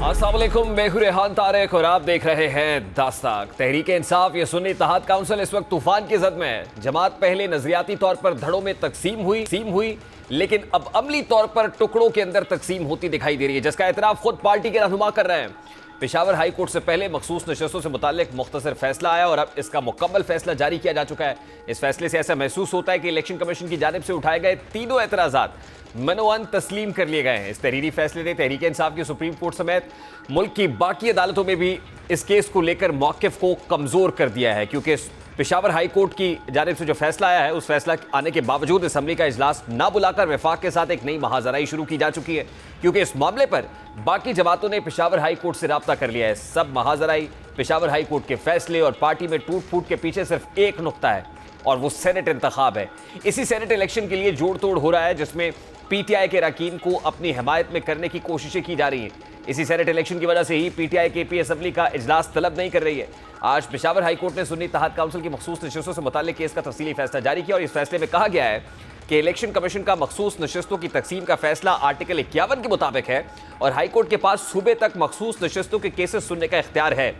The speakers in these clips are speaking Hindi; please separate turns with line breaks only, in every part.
अस्सलाम वालेकुम, मैं हूं रेहान तारिक और आप देख रहे हैं दास्ताक। तहरीक इंसाफ ये सुन्नी इत्तेहाद काउंसिल इस वक्त तूफान की जद में है। जमात पहले नजरियाती तौर पर धड़ों में तकसीम हुई लेकिन अब अमली तौर पर टुकड़ों के अंदर तकसीम होती दिखाई दे रही है, जिसका एतराफ खुद पार्टी के रहनुमा कर रहे हैं। पेशावर हाई कोर्ट से पहले मखसूस नशस्तों से मुताल्लिक मुख्तसर फैसला आया और अब इसका मुकम्मल फैसला जारी किया जा चुका है। इस फैसले से ऐसा महसूस होता है कि इलेक्शन कमीशन की जानिब से उठाए गए तीनों एतराज़ात मनोअन तस्लीम कर लिए गए हैं। इस तहरीरी फैसले ने तहरीक इंसाफ की सुप्रीम कोर्ट समेत मुल्क की बाकी अदालतों में भी इस केस को लेकर मौक़िफ़ को कमज़ोर कर दिया है, क्योंकि पेशावर हाई कोर्ट की जानिब से जो फैसला आया है उस फैसला आने के बावजूद असम्बली का इजलास ना बुलाकर वफाक के साथ एक नई महाजराई शुरू की जा चुकी है, क्योंकि इस मामले पर बाकी जमातों ने पेशावर हाई कोर्ट से राब्ता कर लिया है। सब महाजराई पेशावर हाई कोर्ट के फैसले और पार्टी में टूट फूट के पीछे सिर्फ एक नुक्ता है और वो सेनेट इंतखाब है। इसी सेनेट इलेक्शन के लिए जोड़ तोड़ हो रहा है, जिसमें पीटीआई के अरकान को अपनी हिमायत में करने की कोशिशें की जा रही हैं। इसी सेनेट इलेक्शन की वजह से ही पीटीआई केपी असम्बली का इजलास तलब नहीं कर रही है। आज पेशावर हाई कोर्ट ने सुन्नी इत्तेहाद काउंसिल की मखसूस नशस्तों से मुताल्लिक केस का तफसीली फैसला जारी किया और इस फैसले में कहा गया है कि इलेक्शन कमीशन का मखसूस नशस्तों की तकसीम का फैसला आर्टिकल 51 के मुताबिक है और हाई कोर्ट के पास सूबे तक मखसूस नशस्तों के केसेस सुनने का इख्तियार है।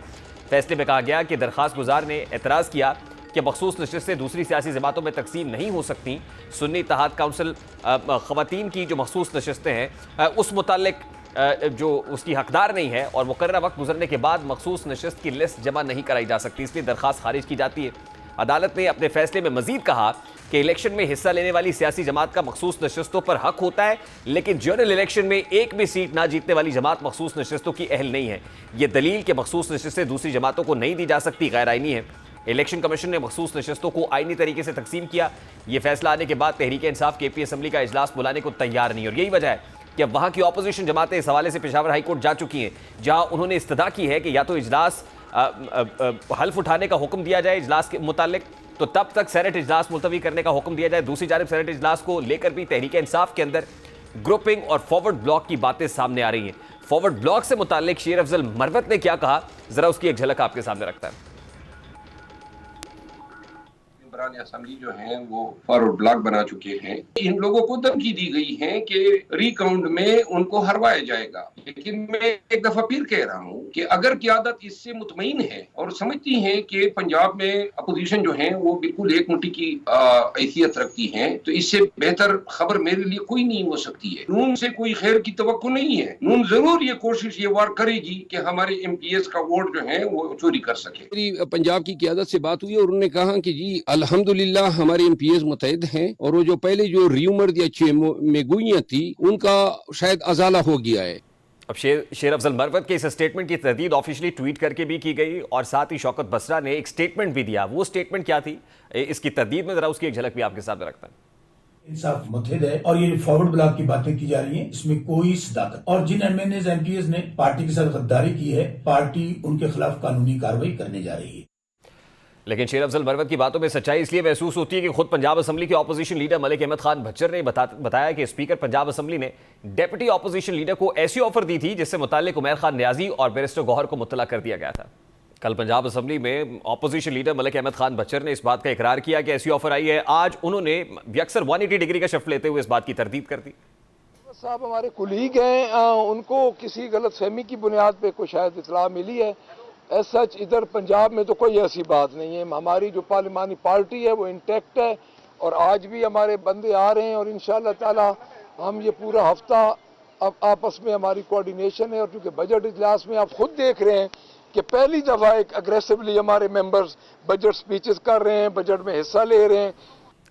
फैसले में कहा गया कि दरख्वास्त गुजार ने एतराज़ किया कि मखसूस नशस्तें दूसरी सियासी जमातों में तकसीम नहीं हो सकती। सुन्नी इत्तेहाद काउंसिल ख़वातीन की जो मखसूस नशस्तें हैं उस मुताल्लिक जो उसकी हकदार नहीं है और मुकर्रर वक्त गुजरने के बाद मखसूस नशस्त की लिस्ट जमा नहीं कराई जा सकती, इसलिए दरख्वास्त खारिज की जाती है। अदालत ने अपने फैसले में मजीद कहा कि इलेक्शन में हिस्सा लेने वाली सियासी जमात का मखसूस नशस्तों पर हक होता है, लेकिन जनरल इलेक्शन में एक भी सीट ना जीतने वाली जमात मखसूस नशस्तों की अहल नहीं है। ये दलील कि मखसूस नशस्तें दूसरी जमातों को नहीं दी जा सकती गैर आईनी है। इलेक्शन कमीशन ने मखसूस नशस्तों को आईनी तरीके से तकसीम किया। यह फैसला आने के बाद तहरीक इंसाफ केपी असम्बली का इजलास बुलाने को तैयार नहीं, और यही वजह है कि अब वहां की अपोजिशन जमातें इस हवाले से पेशावर हाई कोर्ट जा चुकी हैं, जहां उन्होंने इस्तदा की है कि या तो इजलास हल्फ उठाने का हुक्म दिया जाए इजलास के मुतालिक, तो तब तक सेनेट इजलास मुलतवी करने का हुक्म दिया जाए। दूसरी जानब सेनेट इजलास को लेकर भी तहरीक इंसाफ के अंदर ग्रुपिंग और फॉरवर्ड ब्लॉक की बातें सामने आ रही हैं। फॉरवर्ड ब्लॉक से मुतालिक शेर अफजल मरवत ने क्या कहा, जरा उसकी एक झलक आपके सामने रखता है।
असेंबली जो है वो फॉरवर्ड ब्लॉक बना चुके हैं। इन लोगों को धमकी दी गई है कि रिकाउंट में उनको हरवाया जाएगा, लेकिन मैं एक दफा फिर कह रहा हूं कि अगर क़यादत इससे मुतमईन है और समझती है कि पंजाब में अपोजिशन जो है वो बिल्कुल एक मुट्ठी की हैसियत रखती है, तो इससे बेहतर खबर मेरे लिए कोई नहीं हो सकती है। नून से कोई खैर की तवक्को नहीं है। नून जरूर ये कोशिश ये वार करेगी कि हमारे MPs का वोट जो है वो चोरी कर सके।
पंजाब की क़यादत से बात हुई और उन्होंने कहा कि जी अल्हम्दुलिल्लाह हमारे MPs मुतहद हैं और वो जो पहले जो र्यूमर या मेगुइयां थी उनका शायद अजाला हो गया है।
अब शेर अफजल मरवत के इस स्टेटमेंट की तर्दीद ऑफिशियली ट्वीट करके भी की गई और साथ ही शौकत बसरा ने एक स्टेटमेंट भी दिया। वो स्टेटमेंट क्या थी, इसकी तर्दीद में जरा उसकी एक झलक भी आपके सामने रखता है।
इंसाफ मुतहद है और ये फॉरवर्ड ब्लॉक की बातें की जा रही हैं, इसमें कोई सदाकत, और जिन MPs ने पार्टी के साथ गद्दारी की है, पार्टी उनके खिलाफ कानूनी कार्रवाई करने जा रही है।
लेकिन शेर अफजल मरवत की बातों में सच्चाई इसलिए महसूस होती है कि खुद पंजाब असम्बली के अपोजिशन लीडर मलिक अहमद खान भच्चर ने बताया कि स्पीकर पंजाब असम्बली ने डेप्यूटी अपोजिशन लीडर को ऐसी ऑफर दी थी जिससे मुताल्लिक उमैर खान न्याजी और बैरिस्टर गौहर को मुत्तला कर दिया गया था। कल पंजाब असम्बली में अपोजिशन लीडर मलिक अहमद खान भच्चर ने इस बात का इकरार किया कि ऐसी ऑफर आई है। आज उन्होंने यकसर 180 डिग्री का शिफ्ट लेते हुए इस बात की तरदीद कर दी।
साहब हमारे कुलीग हैं, उनको किसी गलत फहमी की बुनियाद पर कोई शायद इतला मिली है। सच इधर पंजाब में तो कोई ऐसी बात नहीं है। हमारी जो पार्लिमानी पार्टी है वो इंटैक्ट है और आज भी हमारे बंदे आ रहे हैं और इंशाअल्लाह ताला हम ये पूरा हफ्ता अब आपस में हमारी कोऑर्डिनेशन है। और क्योंकि बजट इजलास में आप खुद देख रहे हैं कि पहली दफ़ा एक अग्रेसिवली हमारे मेंबर्स बजट स्पीचेस कर रहे हैं, बजट में हिस्सा ले रहे हैं।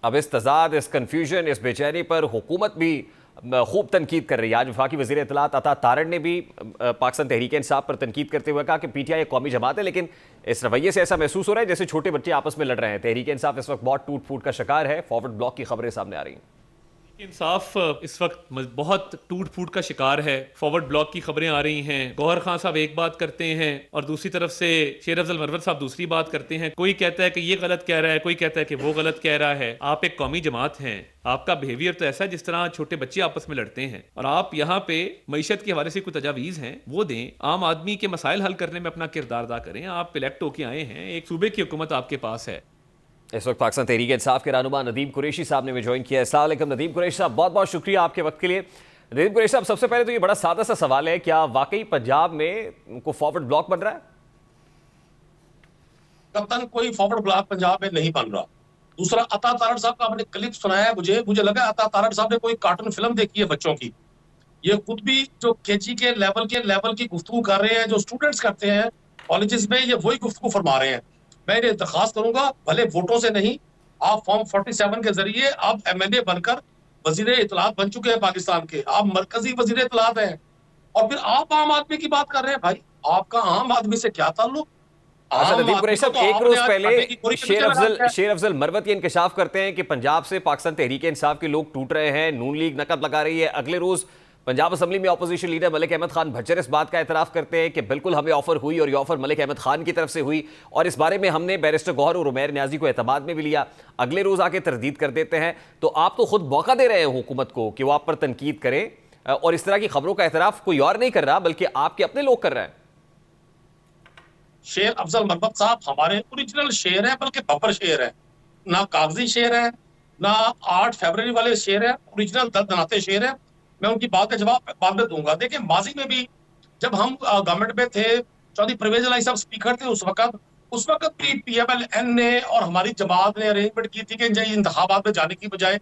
अब इस तजाद, इस कन्फ्यूजन, इस बेचैनी पर हुकूमत भी खूब तनकीद कर रही है। आज वफाकी वज़ीर इत्तलात अता तारड़ ने भी पाकिस्तान तहरीक इंसाफ पर तनकीद करते हुए कहा कि PTI एक कौमी जमात है, लेकिन इस रवैये से ऐसा महसूस हो रहा है जैसे छोटे बच्चे आपस में लड़ रहे हैं। तहरीक इंसाफ इस वक्त बहुत टूट फूट का शिकार है। फॉरवर्ड ब्लॉक की खबरें सामने आ रही हैं।
इंसाफ इस वक्त बहुत टूट फूट का शिकार है। फॉरवर्ड ब्लॉक की खबरें आ रही हैं। गौहर खान साहब एक बात करते हैं और दूसरी तरफ से शेर अफजल मरवत साहब दूसरी बात करते हैं। कोई कहता है कि ये गलत कह रहा है, कोई कहता है कि वो गलत कह रहा है। आप एक कौमी जमात हैं, आपका बिहेवियर तो ऐसा है जिस तरह छोटे बच्चे आपस में लड़ते हैं और आप यहाँ पे मईशत के हवाले से कोई तजावीज़ हैं वो दें, आम आदमी के मसाइल हल करने में अपना किरदार अदा करें। आप इलेक्ट होके आए हैं, एक सूबे की हुकूमत आपके पास है।
इस वक्त पाकिस्तान तहरीक इंसाफ के रहनुमा नदीम कुरैशी साहब ने भी ज्वाइन किया है। अस्सलाम वालेकुम नदीम कुरैशी साहब, बहुत बहुत शुक्रिया आपके वक्त के लिए। नदीम कुरैशी साहब, सबसे पहले तो ये बड़ा सादा सा सवाल है, क्या वाकई पंजाब में को फॉरवर्ड ब्लॉक बन रहा है?
कप्तान कोई फॉरवर्ड ब्लॉक पंजाब में नहीं बन रहा। दूसरा, अता तारड़ साहब का आपने क्लिप सुनाया है, मुझे लगा अता तारड़ साहब ने कोई कार्टून फिल्म देखी है बच्चों की। ये खुद भी जो केजी के लेवल की गुफ्तगू कर रहे हैं, जो स्टूडेंट्स करते हैं कॉलेजेस में, ये वही गुफ्तगू फरमा रहे हैं। मैं इन्हें दरखास्त करूंगा, भले वोटों से नहीं, आप फॉर्म 47 के जरिए आप MLA बनकर वजीर इत्तलात बन चुके हैं पाकिस्तान के, आप मरकजी वजीर इत्तलात हैं, और फिर आप आम आदमी की बात कर रहे हैं। भाई, आपका आम आदमी से क्या ताल्लुक?
अच्छा नदीम कुरैशी साहब, एक रोज पहले शेर
शेर
अफजल मरवत ये इंकशाफ करते हैं कि पंजाब से पाकिस्तान तहरीक इंसाफ के लोग टूट रहे हैं, नून लीग नकद लगा रही है। अगले रोज पंजाब असम्बली में अपोजिशन लीडर मलिक अहमद खान भच्चर इस बात का एतराफ़ करते हैं कि बिल्कुल हमें ऑफर हुई और ये ऑफर मलिक अहमद खान की तरफ से हुई, और इस बारे में हमने बैरिस्टर गौहर और उमैर न्याजी को एतमाद में भी लिया। अगले रोज आके तरदीद कर देते हैं। तो आप तो खुद मौका दे रहे हैं हुकूमत को कि वो आप पर तनकीद करें, और इस तरह की खबरों का एतराफ़ कोई और नहीं कर रहा बल्कि आपके अपने लोग कर रहे हैं।
शेर अफजल मरवत साहब हमारे ओरिजिनल शेर है, बल्कि बब्बर शेर है, ना कागजी शेर है, ना 8 फरवरी वाले शेर है, ओरिजिनल दनाते शेर है। मैं उनकी बात का जवाब बाद में दूंगा। देखिए, माजी में भी जब हम गवर्नमेंट में थे, चौधरी परवेज इलाही साहब स्पीकर थे, उस वक्त भी PMLN ने और हमारी जमात ने अरेंजमेंट की थी कि इंतखाबात में जाने की बजाय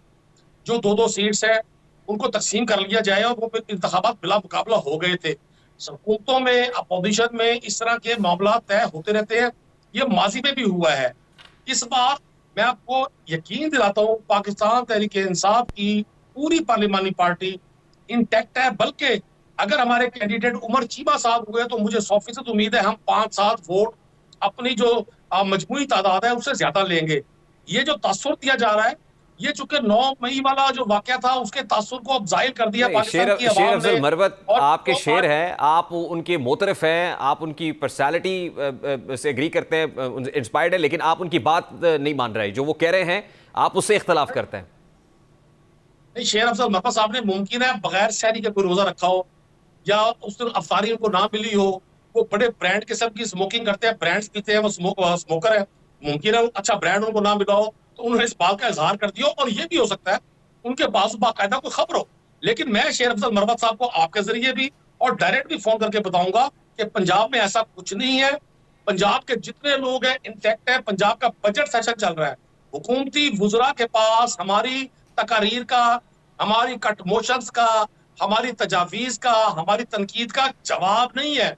जो 2-2 सीट्स है उनको तकसीम कर लिया जाए, और वो इंतखाबात बिला मुकाबला हो गए थे। हुकूमतों में, अपोजिशन में इस तरह के मामला तय होते रहते हैं, ये माजी में भी हुआ है। इस बार मैं आपको यकीन दिलाता हूँ, पाकिस्तान तहरीक इंसाफ की पूरी पार्लिमानी पार्टी इंटैक्ट है, बल्कि अगर हमारे कैंडिडेट उमर चीमा साहब हुए तो मुझे 100% उम्मीद है हम 5-7 वोट अपनी जो मजमूई तादाद है उससे ज्यादा लेंगे। ये जो तासुर दिया जा रहा है, ये चूंकि 9 मई वाला जो वाकया था उसके तासुर को अब जाहिर कर दिया पाकिस्तान की
शेर
आवाम
अफजल
ने।
मरवत
और
आपके शेर हैं, आप उनके मोतरफ हैं, आप उनकी पर्सनालिटी से एग्री करते हैं, इंस्पायर्ड है, लेकिन आप उनकी बात नहीं मान रहे। जो वो कह रहे हैं आप उससे इख्तलाफ करते हैं।
नहीं, शेर अफजल मरवत साहब ने मुमकिन है बगैर शहरी के कोई रोजा रखा हो, या उस दिन अफ्तारी उनको ना मिली हो, वो बड़े ब्रांड किस्म की स्मोकिंग करते हैं, ब्रांड्स पीते हैं, वो स्मोकर है, मुमकिन है अच्छा ब्रांड उनको ना मिला हो, तो उन्होंने इस बात का इजहार कर दिया। और ये भी हो सकता है उनके पास बाकायदा कोई खबर हो। लेकिन मैं शेर अफजल मरवत साहब को आपके जरिए भी और डायरेक्ट भी फोन करके बताऊंगा कि पंजाब में ऐसा कुछ नहीं है। पंजाब के जितने लोग हैं इंटैक्ट है। पंजाब का बजट सेशन चल रहा है, हुकूमती वुज़रा के पास हमारी तकारीर का, हमारी कट मोशंस का, हमारी तजावीज का, हमारी तनकीद का जवाब नहीं है।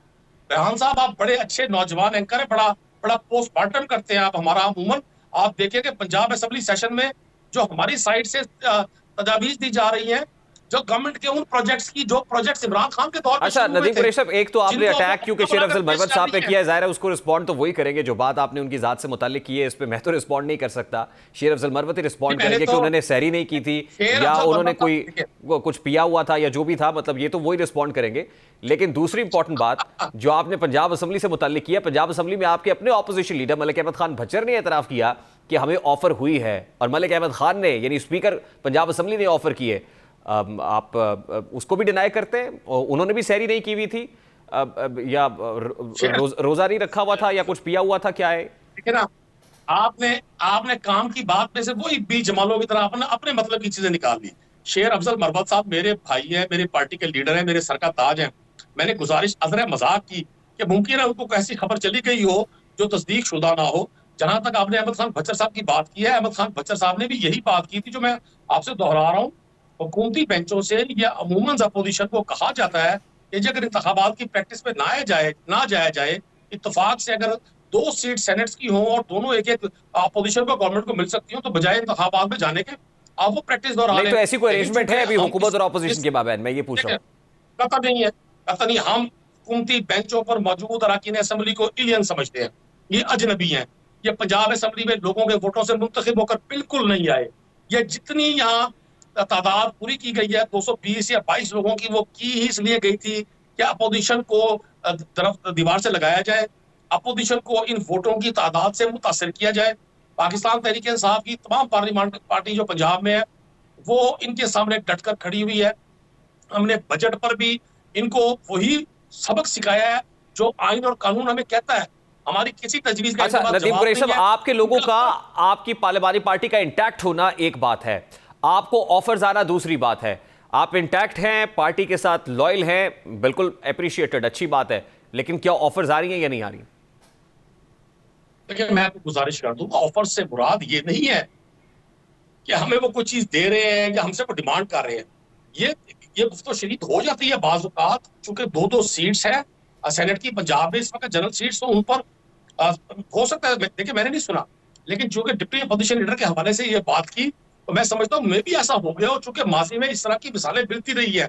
रेहान साहब, आप बड़े अच्छे नौजवान एंकर है, बड़ा पोस्टमार्टम करते हैं आप हमारा। अमूमन आप देखिए कि पंजाब असेंबली सेशन में जो हमारी साइड से तजावीज दी जा रही हैं, जो गवर्नमेंट के उन प्रोजेक्ट्स की, जो प्रोजेक्ट्स इमरान खान के दौर पे
अच्छा नदीम कुरैशी साहब, एक तो आपने अटैक क्योंकि शेर अफजल मरवत साहब पे किया है, जाहिर है उसको रिस्पॉन्ड तो वही करेंगे। जो बात आपने उनकी जात से मुताल्लिक की है, इस पे मैं तो रिस्पॉन्ड नहीं कर सकता। शेर अफजल मरवत ही रिस्पॉन्ड करेंगे कि उन्होंने सहरी नहीं की थी या उन्होंने कोई कुछ पिया हुआ था या जो भी था, मतलब ये तो वही रिस्पॉन्ड करेंगे। लेकिन दूसरी इंपॉर्टेंट बात जो आपने पंजाब असेंबली से मुताल्लिक किया, पंजाब असेंबली में आपके अपने ऑपोजिशन लीडर मलिक अहमद खान भच्चर ने एतराफ़ किया कि हमें ऑफर हुई है, और मलिक अहमद खान ने, यानी स्पीकर पंजाब असेंबली ने ऑफर की है। आप उसको भी डिनाई करते हैं? उन्होंने भी सहरी नहीं की हुई थी या रोजा नहीं रखा हुआ था या कुछ पिया हुआ था, क्या है?
ठीक है ना, आपने काम की बात में से वही बी जमालों की तरह अपने मतलब की चीजें निकाल ली। शेर अफजल मरवत साहब मेरे भाई हैं, मेरे पार्टी के लीडर हैं, मेरे सर का ताज हैं। मैंने गुजारिश अजर मजाक की कि मुमकिन है उनको कैसी खबर चली गई हो जो तस्दीक शुदा ना हो। जहां तक आपने अहमद खान भच्चर साहब की बात की है, अहमद खान भच्चर साहब ने भी यही बात की थी जो मैं आपसे दोहरा रहा हूँ। हुकूमती बेंचों से या अमूमन अपोजिशन को कहा जाता है कि अगर इंतखाबात की प्रैक्टिस में ना जाया जाए, इत्तेफाक से अगर 2 सीट सेनेट्स की हो और दोनों एक अपोजिशन को गवर्नमेंट को मिल सकती हो, तो बजाय इंतखाबात में जाने के आप वो प्रैक्टिस दोहरा लें।
तो ऐसी कोई अरेंजमेंट है अभी हुकूमत और अपोजिशन के माबैन? मैं ये पूछ रहा हूँ।
पता नहीं है, पता नहीं। हम हुकूमती बेंचों पर मौजूद अरकान असेंबली को एलियन समझते हैं, ये अजनबी हैं। ये पंजाब असेंबली में लोगों के वोटों से मुंतखब होकर बिल्कुल नहीं आए। ये जितनी यहाँ तादाद पूरी की गई है 220 या 22 लोगों की, वो की ही इसलिए गई थी कि अपोजिशन को तरफ दीवार से लगाया जाए, अपोजिशन को इन वोटों की तादाद से मुतासर किया जाए। पाकिस्तान तहरीक इंसाफ की तमाम पार्लियामेंट पार्टी जो पंजाब में है वो इनके सामने डटकर खड़ी हुई है। हमने बजट पर भी इनको वही सबक सिखाया है जो आइन और कानून हमें कहता है। हमारी किसी तजवीज का
अच्छा नदीम कुरैशी साहब, आपके लोगों का, आपकी पार्लियामानी पार्टी का इंटैक्ट होना एक बात है, आपको ऑफर्स आना दूसरी बात है। आप इंटैक्ट हैं, पार्टी के साथ लॉयल हैं, बिल्कुल अप्रिशिएटेड, अच्छी बात है, लेकिन क्या ऑफर्स आ रही हैं या नहीं आ रही?
देखिए, मैं आपको गुजारिश कर दूंगा, ऑफर से मुराद ये नहीं है कि हमें वो कोई चीज दे रहे हैं या हमसे कोई डिमांड कर रहे हैं। ये गुफ्तो शरीक हो जाती है बाज़ औक़ात, चूंकि 2-2 सीट्स है सेनेट की, पंजाब में इस वक्त जनरल सीट्स, तो उन पर हो सकता है, देखिए मैंने नहीं सुना, लेकिन चूंकि डिप्टी अपोजिशन लीडर के हवाले से ये बात की, तो मैं समझता हूँ मे भी ऐसा हो गया हो, चूंकि माजी में इस तरह की मिसालें मिलती रही है।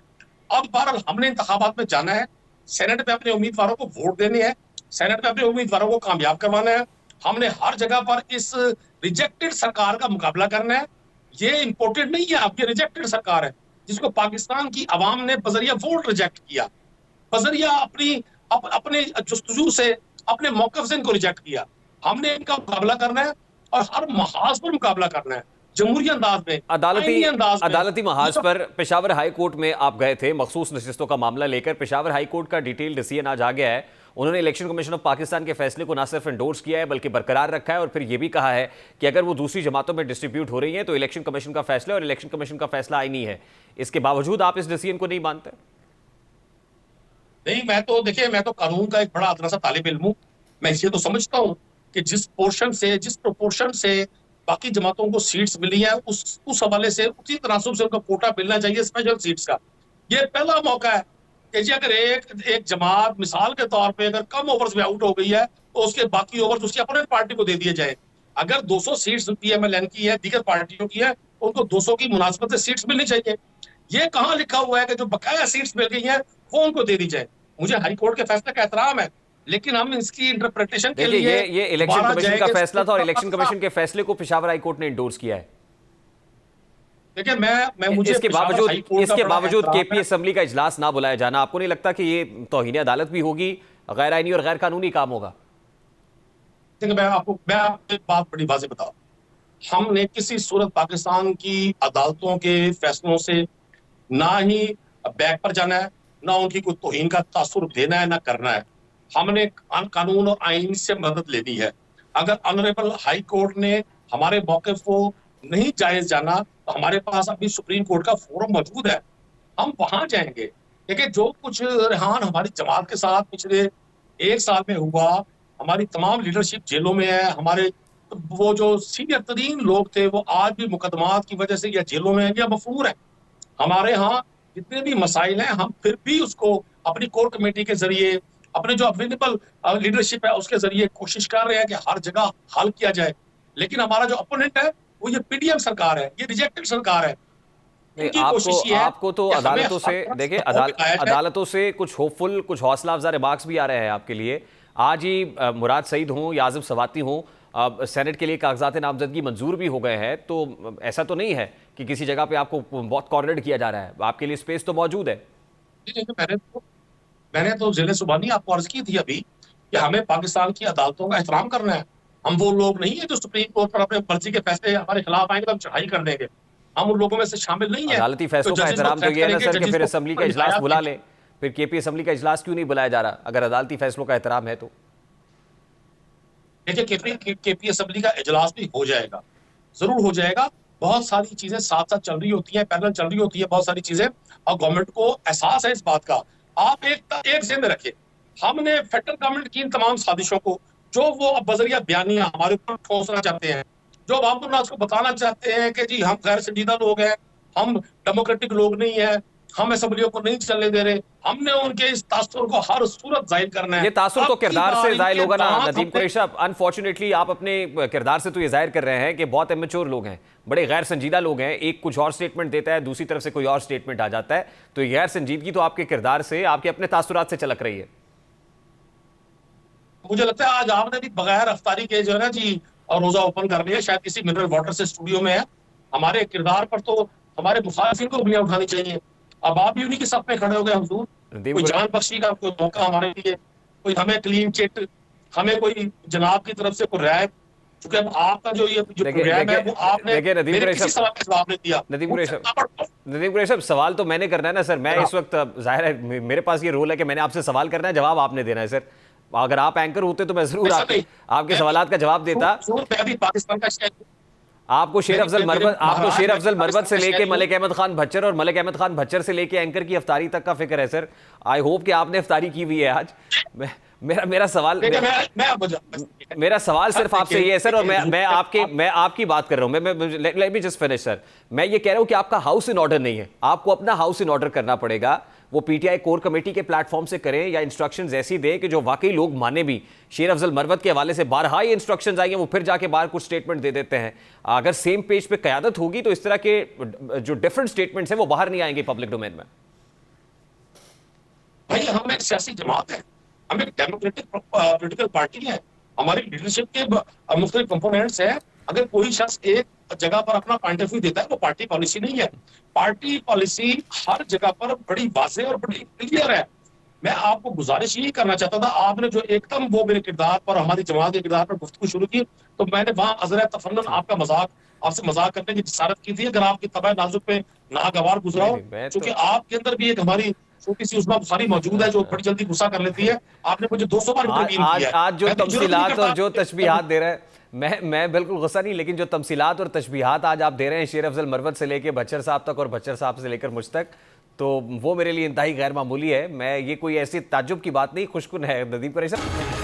अब बहरहाल हमने इंतखाबात में जाना है, सेनेट में अपने उम्मीदवारों को वोट देने हैं, सेनेट में अपने उम्मीदवारों को कामयाब करवाना है। हमने हर जगह पर इस रिजेक्टेड सरकार का मुकाबला करना है। ये इंपोर्टेड नहीं है, अब ये रिजेक्टेड सरकार है जिसको पाकिस्तान की आवाम ने बजरिया वोट रिजेक्ट किया, बजरिया अपने जुस्तजू से, अपने मौकफ से इनको रिजेक्ट किया। हमने इनका मुकाबला करना है और हर महाज पर मुकाबला करना है, जमहूरी अंदाज में,
अदालती महाज पर। पेशावर हाई कोर्ट में आप गए थे मखसूस नशिस्तों का मामला लेकर। पेशावर हाई कोर्ट का डिटेल डिसीजन आज आ गया है। उन्होंने इलेक्शन कमीशन ऑफ पाकिस्तान के फैसले को ना सिर्फ एंडोर्स किया है बल्कि बरकरार रखा है, और फिर यह भी कहा है कि अगर वो दूसरी जमातों में डिस्ट्रीब्यूट हो रही हैं तो इलेक्शन कमीशन का फैसला और इलेक्शन कमीशन का फैसला आईनी है। इसके बावजूद आप इस डिसीजन को नहीं मानते?
नहीं, मैं तो कानून का एक बड़ा अदना सा तालिब इल्म हूं। मैं इसे तो समझता हूं कि जिस प्रोपोर्शन से बाकी जमातों को सीट्स मिली है, उस हवाले से उसी तनासुब से उनका कोटा मिलना चाहिए स्पेशल सीट्स का। ये पहला मौका है कि जी अगर एक जमात मिसाल के तौर पे अगर कम ओवर्स में आउट हो गई है तो उसके बाकी ओवर्स उसकी अपोनेंट पार्टी को दे दिए जाए। अगर 200 सीट्स पीएमएलएन की है, दीगर पार्टियों की है, उनको 200 की मुनासिबत से सीट्स मिलनी चाहिए। ये कहाँ लिखा हुआ है कि जो बकाया सीट्स मिल गई हैं वो उनको दे दी जाए? मुझे हाई कोर्ट के फैसले का एहतराम है, लेकिन हम इसकी इंटरप्रिटेशन के लिए
ये इलेक्शन कमीशन का फैसला था और इलेक्शन कमीशन के फैसले को पेशावर हाई कोर्ट ने एंडोर्स किया है।
देखिए, मुझे
इसके बावजूद केपी असेंबली का इजलास ना बुलाया जाना, आपको नहीं लगता कि ये तौहीन अदालत भी होगी, गैर आईनी और गैर कानूनी काम होगा?
देखिए, मैं आपको एक बात बड़ी वाज़ेह बताऊं, हमने किसी सूरत पाकिस्तान की अदालतों के फैसलों से ना ही बैक पर जाना है, ना उनकी कोई तौहीन का तासुर देना है, ना करना है। हमने कानून और आइन से मदद लेनी है। अगर ऑनरेबल हाई कोर्ट ने हमारे मौक़िफ़ को नहीं जायज जाना तो हमारे पास अभी सुप्रीम कोर्ट का फोरम मौजूद है, हम वहां जाएंगे। देखिए, जो कुछ रेहान हमारी जमात के साथ पिछले 1 साल में हुआ, हमारी तमाम लीडरशिप जेलों में है, हमारे वो जो सीनियर तरीन लोग थे वो आज भी मुकदमात की वजह से या जेलों में हैं या मफरूर हैं। हमारे यहाँ जितने भी मसाइल हैं, हम फिर भी उसको अपनी कोर कमेटी के जरिए, अपने जो अवेलेबल लीडरशिप है उसके जरिए कोशिश कर रहे हैं कि हर जगह हल किया जाए। लेकिन हमारा जो अपोनेंट है वो ये पीडीएम सरकार है, ये रिजेक्टेड सरकार है।
आपको तो अदालतों से, देखिए अदालतों से कुछ होपफुल, कुछ हौसला अफजा रिमार्क्स भी आ रहे हैं आपके लिए। आज ही मुराद सईद हों या आज़म सवाती हों, सेनेट के लिए कागजात नामजदगी मंजूर भी हो गए हैं, तो ऐसा तो नहीं है कि किसी जगह पे आपको बहुत कॉर्नर्ड किया जा रहा है, आपके लिए स्पेस तो मौजूद है।
मैंने तो जिले सुबानी आपको अर्ज की थी अभी कि हमें पाकिस्तान की अदालतों का एहतराम करना है। हम वो लोग नहीं है जो सुप्रीम कोर्ट पर अपने मर्जी के फैसले हमारे खिलाफ आएंगे तो हम चढ़ाई कर देंगे। हम उन लोगों में से शामिल नहीं है।
अदालती फैसलों का एहतराम तो ये है ना सर कि फिर असेंबली का इजलास बुला ले, फिर केपी असेंबली का इजलास क्यों नहीं बुलाया जा रहा अगर अदालती फैसलों का एहतराम है तो?
देखिए, केपी असेंबली का इजलास भी हो जाएगा, जरूर हो जाएगा। बहुत सारी चीजें साथ साथ चल रही होती हैं, पैरेलल चल रही होती है बहुत सारी चीजें, और गवर्नमेंट को एहसास है इस बात का। आप एक ज़हन में रखिए, हमने फेडरल गवर्नमेंट की इन तमाम साजिशों को, जो वो अब बजरिया बयानियां हमारे ऊपर ठोसना चाहते हैं, जो अवाम को बताना चाहते हैं कि जी हम गैर संजीदा लोग हैं, हम डेमोक्रेटिक लोग नहीं है, हम असेंबलियों को नहीं चलने दे रहे, हमने उनके इस तासुर को हर सूरत जाहिर करना है।
ये तासुर तो किरदार से जाहिर होगा ना नदीम कुरैशी साहब। अनफॉर्चुनेटली आप अपने किरदार से तो ये जाहिर कर रहे हैं कि बहुत इमेच्योर लोग हैं, बड़े गैर संजीदा लोग हैं। एक कुछ और स्टेटमेंट देता है, दूसरी तरफ से कोई और स्टेटमेंट आ जाता है, तो ये गैर संजीदगी तो आपके किरदार से, आपके अपने तासुरात से चलक रही है।
मुझे लगता है आज आपने भी बगैर अफ्तारी के जो है ना जी और रोजा ओपन कर लिया, शायद किसी मिनरल वाटर से स्टूडियो में है। हमारे किरदार पर तो हमारे मुखालिफिन को उंगलियां उठानी चाहिए। अब आप भी उन्हीं के साथ में खड़े हो गए हुजूर, कोई जान बख्शी का कोई मौका हमारे लिए, कोई हमें क्लीन चिट, हमें कोई जनाब की तरफ से कोई राय, क्योंकि अब आपका जो प्रोग्राम है वो आपने मेरे किसी सवाल का जवाब नहीं दिया।
नदीम कुरैशी साहब, सवाल तो मैंने करना है ना सर। मैं इस वक्त जाहिर है मेरे पास ये रोल है कि मैंने आपसे सवाल करना है, जवाब आपने देना है सर। अगर आप एंकर होते तो मैं जरूर आपके सवालात का जवाब देता। आपको शेर अफजल मरवत से लेके
शहरी
मलिक अहमद खान भच्चर और मलिक अहमद खान भच्चर से लेके एंकर की अफ्तारी तक का फिक्र है सर। आई होप कि आपने अफ्तारी की हुई है आज। मेरा सवाल सिर्फ आपसे ये है सर, और मैं आपकी बात कर रहा हूं। Let me just finish sir. मैं ये कह रहा हूं कि आपका हाउस इन ऑर्डर नहीं है, आपको अपना हाउस इन ऑर्डर करना पड़ेगा। वो पीटीआई कोर कमेटी के प्लेटफॉर्म से करें या इंस्ट्रक्शंस ऐसी दें कि जो वाकई लोग माने भी। शेर अफजल मरवत के हवाले से बारहा ये इंस्ट्रक्शंस आई हैं, वो फिर जाके बाहर कुछ स्टेटमेंट दे देते हैं। अगर सेम पेज पे क़यादत होगी तो इस तरह के जो डिफरेंट स्टेटमेंट्स हैं वो बाहर नहीं आएंगे पब्लिक डोमेन में।
भाई हम एक सियासी जमात है, हम एक डेमोक्रेटिक पॉलिटिकल पार्टी है, हमारी लीडरशिप के मुख्तलिफ कंपोनेंट्स हैं। अगर कोई शख्स एक जगह पर अपना पॉइंट ऑफ व्यू देता है वो पार्टी पॉलिसी नहीं है। पार्टी पॉलिसी हर जगह पर बड़ी वाज़ेह और बड़ी क्लियर है। मैं आपको गुजारिश यही करना चाहता था, आपने जो एकदम वो मेरे किरदार पर, हमारी जमात के किरदार पर गुफ्तगू शुरू की, तो मैंने वहां अज़र तफन्नुन आपसे मजाक करने की जसारत की थी। अगर आपकी तबा नाजुक पे नागवार गुजरा हो, क्योंकि आपके अंदर भी एक हमारी छोटी सी उस्मा बुखारी मौजूद है जो बड़ी जल्दी गुस्सा कर लेती है। आपने मुझे 200 बार इंटरवीन किया है।
आज जो तफसीलात और जो तशबीहात दे रहे हैं, मैं बिल्कुल गुस्सा नहीं, लेकिन जो तमसीलात और तशबीहात आज आप दे रहे हैं शेर अफजल मरवत से लेकर भच्चर साहब तक और भच्चर साहब से लेकर मुझ तक, तो वो मेरे लिए इंतहाई गैर मामूली है। मैं ये कोई ऐसी ताज्जुब की बात नहीं, खुशकुन है नदीम कुरैशी साहब।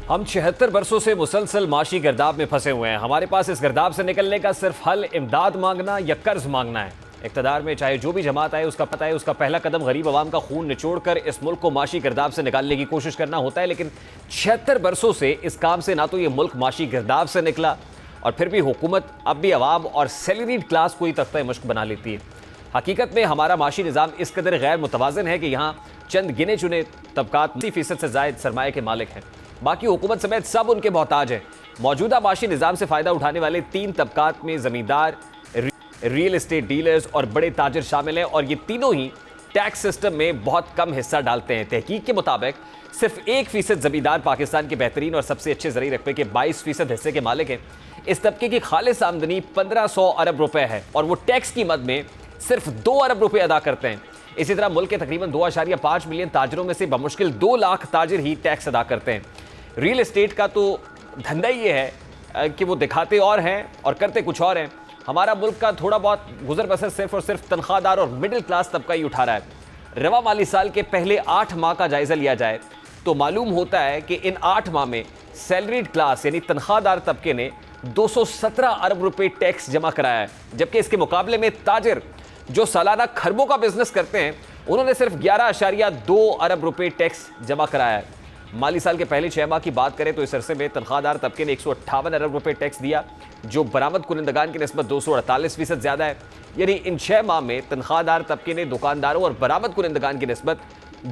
हम 76 बरसों से मुसलसल माशी गर्दाब में फंसे हुए हैं। हमारे पास इस गर्दाब से निकलने का सिर्फ हल इमदाद मांगना या कर्ज मांगना है। इक़्तिदार में चाहे जो भी जमात आए, उसका पता है उसका पहला कदम गरीब आवाम का खून निचोड़कर इस मुल्क को माशी गर्दाब से निकालने की कोशिश करना होता है। लेकिन 76 बरसों से इस काम से ना तो ये मुल्क माशी गर्दाब से निकला, और फिर भी हुकूमत अब भी अवाम और सैलरीड क्लास को ही तख्ता मुश्क बना लेती है। हकीकत में हमारा माशी निज़ाम इस कदर गैर मुतवाज़िन है कि यहाँ चंद गिने चुने तबकात 80% से ज़ायद सरमाए के मालिक हैं, बाकी हुकूमत समेत सब उनके मोहताज हैं। मौजूदा माशी निज़ाम से फ़ायदा उठाने वाले 3 तबकात में ज़मींदार, रियल एस्टेट डीलर्स और बड़े ताजर शामिल हैं, और ये तीनों ही टैक्स सिस्टम में बहुत कम हिस्सा डालते हैं। तहकीक के मुताबिक सिर्फ 1% ज़मींदार पाकिस्तान के बेहतरीन और सबसे अच्छे ज़रूरी रकबे के 22% हिस्से के मालिक हैं। इस तबके की खालिस आमदनी 1500 अरब रुपए है, और वो टैक्स की मद में सिर्फ 2 अरब रुपए अदा करते हैं। इसी तरह मुल्क के तकरीबन 2.5 मिलियन ताजरों में से बमुश्किल 2 लाख ताजिर ही टैक्स अदा करते हैं। रियल एस्टेट का तो धंधा ये है कि वो दिखाते और हैं और करते कुछ और हैं। हमारा मुल्क का थोड़ा बहुत गुजर बसर सिर्फ और सिर्फ तनख्वाहदार और मिडिल क्लास तबका ही उठा रहा है। रवा माली साल के पहले 8 माह का जायज़ा लिया जाए तो मालूम होता है कि इन 8 माह में सैलरीड क्लास यानी तनख्वाहदार तबके ने 217 अरब रुपए टैक्स जमा कराया है, जबकि इसके मुकाबले में ताजिर जो सालाना खरबों का बिजनेस करते हैं उन्होंने सिर्फ 11.2 अरब रुपए टैक्स जमा कराया है। माली साल के पहले 6 माह की बात करें तो इस अरसे में तनख्वाहदार तबके ने 158 अरब रुपए टैक्स दिया, जो बरामद कुनिंदगान की निस्बत 248% ज़्यादा है। यानी इन 6 माह में तनख्वाहदार तबके ने दुकानदारों और बरामद कुनिंदगान की निस्बत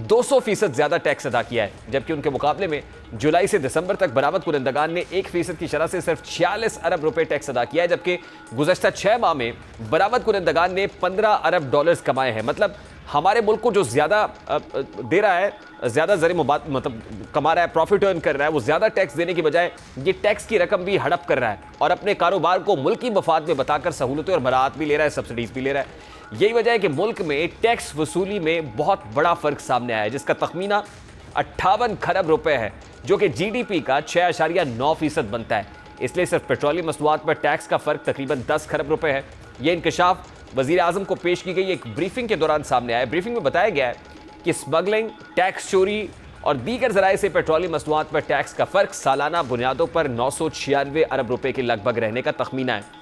200% ज़्यादा टैक्स अदा किया है, जबकि उनके मुकाबले में जुलाई से दिसंबर तक बरामद कुनिंदगान ने 1% की शरह से सिर्फ 46 अरब रुपए टैक्स अदा किया है, जबकि गुज़श्ता 6 माह में बरामद कुनिंदगान ने 15 अरब डॉलर्स कमाए हैं। मतलब हमारे मुल्क को जो ज़्यादा दे रहा है, ज़्यादा मतलब कमा रहा है, प्रॉफिट अर्न कर रहा है, वो ज़्यादा टैक्स देने की बजाय ये टैक्स की रकम भी हड़प कर रहा है और अपने कारोबार को मुल्की मफाद में बताकर सहूलतें और बरात भी ले रहा है, सब्सिडीज़ भी ले रहा है। यही वजह है कि मुल्क में टैक्स वसूली में बहुत बड़ा फ़र्क सामने आया है, जिसका तखमीना 58 खरब रुपए है, जो कि GDP का 6.9% बनता है। इसलिए सिर्फ पेट्रोलियम मसनूआत पर टैक्स का फ़र्क तकरीबन 10 खरब रुपए है। ये इंकशाफ वज़ीर आज़म को पेश की गई एक ब्रीफिंग के दौरान सामने आया। ब्रीफिंग में बताया गया है कि स्मगलिंग, टैक्स चोरी और दीगर ज़राए से पेट्रोलियम मसनूआत पर टैक्स का फ़र्क सालाना बुनियादों पर 996 अरब रुपए के लगभग रहने का तखमीना है।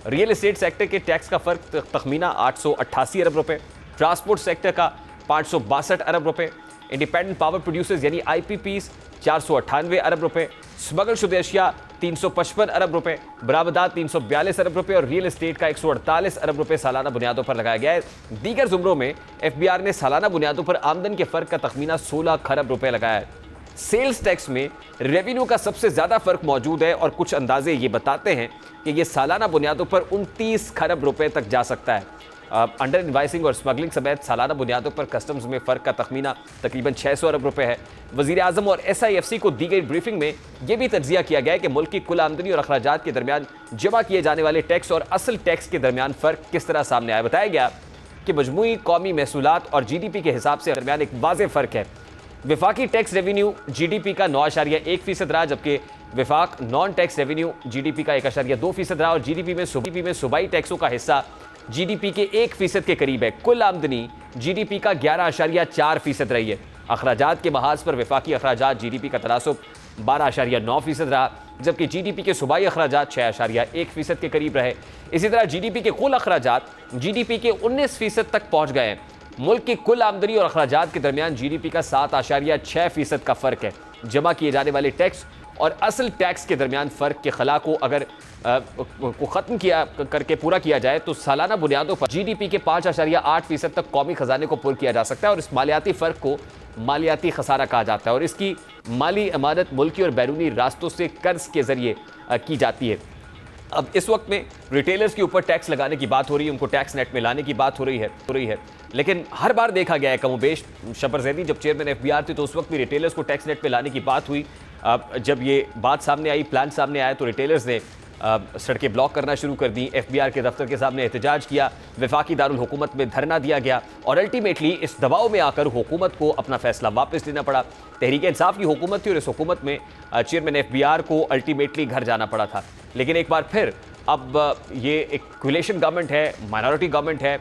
रियल एस्टेट सेक्टर के टैक्स का फ़र्क तखमीना 888 अरब रुपए, ट्रांसपोर्ट सेक्टर का 562 अरब रुपए, इंडिपेंडेंट पावर प्रोड्यूसर्स यानी IPPs 498 अरब रुपए, स्मगल शुदा अशिया 355 अरब रुपए, बरामदात 342 अरब रुपए और रियल एस्टेट का 148 अरब रुपए सालाना बुनियादों पर लगाया गया है। दीगर जुमरों में FBR ने सालाना बुनियादों पर आमदन के फ़र्क का तखमीना 16 खरब रुपए लगाया है। सेल्स टैक्स में रेवेन्यू का सबसे ज़्यादा फ़र्क मौजूद है और कुछ अंदाजे ये बताते हैं कि ये सालाना बुनियादों पर 29 खरब रुपए तक जा सकता है। अंडर इनवाइसिंग और स्मगलिंग समेत सालाना बुनियादों पर कस्टम्स में फ़र्क का तखमीना तकरीबन 600 अरब रुपए है। वज़ीर आज़म और SIFC को दी गई ब्रीफिंग में यह भी तज्जिया किया गया है कि मुल्क की कुल आमदनी और अखराजात के दरमियान जमा किए जाने वाले टैक्स और असल टैक्स के दरमियान फ़र्क किस तरह सामने आया। बताया गया कि मजमूई कौमी महसूलात और GDP के हिसाब से दरमियान एक वाज़ेह फ़र्क है। विफाकी टैक्स रेवेन्यू जीडीपी का 9.1% रहा, जबकि विफाक नॉन टैक्स रेवेन्यू जीडीपी का 1.2% रहा और जीडीपी में सूबाई टैक्सों का हिस्सा जीडीपी के 1% के करीब है। कुल आमदनी जीडीपी का 11.4% रही है। अखराजात के महाज पर विफाकी अखराजात जीडीपी का तनासुब 12.9% रहा, जबकि जीडीपी के सूबाई अखराजात 6.1% के करीब रहे। इसी तरह जीडीपी के कुल अखराजात जीडीपी के 19% तक पहुंच गए हैं। मुल्क की कुल आमदनी और अखराजात के दरमियान जीडीपी का 7.6% का फर्क है। जमा किए जाने वाले टैक्स और असल टैक्स के दरमियान फ़र्क के खला को अगर को ख़त्म किया करके पूरा किया जाए तो सालाना बुनियादों पर जीडीपी के 5.8% तक कौमी ख़जाने को पुर किया जा सकता है और इस मालियाती फ़र्क को मालियाती खसारा कहा जाता है और इसकी माली अमानत मुल्की और बैरूनी रास्तों से कर्ज के ज़रिए की जाती है। अब इस वक्त में रिटेलर्स के ऊपर टैक्स लगाने की बात हो रही है, उनको टैक्स नेट में लाने की बात हो रही है, लेकिन हर बार देखा गया है कमोबेश, शबर जैदी जब चेयरमैन एफबीआर थे तो उस वक्त भी रिटेलर्स को टैक्स नेट पे लाने की बात हुई। जब ये बात सामने आई, प्लान सामने आया तो रिटेलर्स ने सड़कें ब्लॉक करना शुरू कर दी, एफबीआर के दफ्तर के सामने एहतजाज किया, वफाकी दारुल हुकूमत में धरना दिया गया और अल्टीमेटली इस दबाव में आकर हुकूमत को अपना फैसला वापस लेना पड़ा। तहरीक इंसाफ की हुकूमत थी और इस हुकूमत में चेयरमैन एफबीआर को अल्टीमेटली घर जाना पड़ा था। लेकिन एक बार फिर अब ये एक कोलिशन गवर्नमेंट है, माइनॉरिटी गवर्नमेंट है,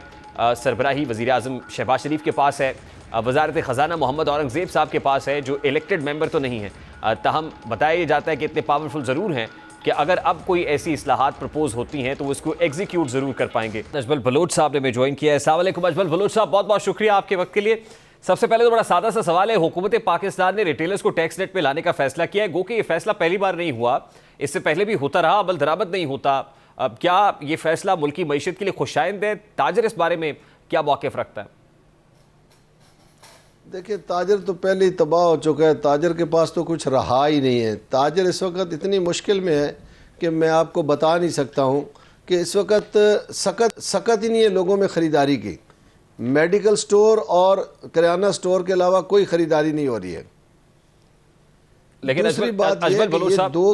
सरबराही वज़ीर आज़म शहबाज शरीफ के पास है, वज़ारत ख़जाना मोहम्मद औरंगज़ेब साहब के पास है जो इलेक्टेड मेंबर तो नहीं है, ताहम बताया जाता है कि इतने पावरफुल ज़रूर हैं कि अगर अब कोई ऐसी इस्लाहात प्रपोज होती हैं तो वो इसको एग्जीक्यूट ज़रूर कर पाएंगे। अजमल बलोच साहब ने हमें ज्वाइन किया है। अस्सलाम वालेकुम अजमल बलोच साहब, बहुत बहुत शुक्रिया आपके वक्त के लिए। सबसे पहले तो बड़ा सादा सा सवाल है, हुकूमत पाकिस्तान ने रिटेलर्स को टैक्स नेट पे लाने का फैसला किया है, गो कि ये फैसला पहली बार नहीं हुआ, इससे पहले भी होता रहा, अमल दरामद नहीं होता। अब क्या ये फैसला मुल्की मईशत के लिए खुशाइंद है? ताजर इस बारे में क्या मौक़िफ़ रखता है?
देखिए, ताजर तो पहले ही तबाह हो चुका है, ताजर के पास तो कुछ रहा ही नहीं है। ताजर इस वक्त इतनी मुश्किल में है कि मैं आपको बता नहीं सकता हूँ कि इस वक्त सकत ही नहीं है लोगों में ख़रीदारी की। मेडिकल स्टोर और किराना स्टोर के अलावा कोई ख़रीदारी नहीं हो रही है।
लेकिन
दूसरी बात यह है कि ये दो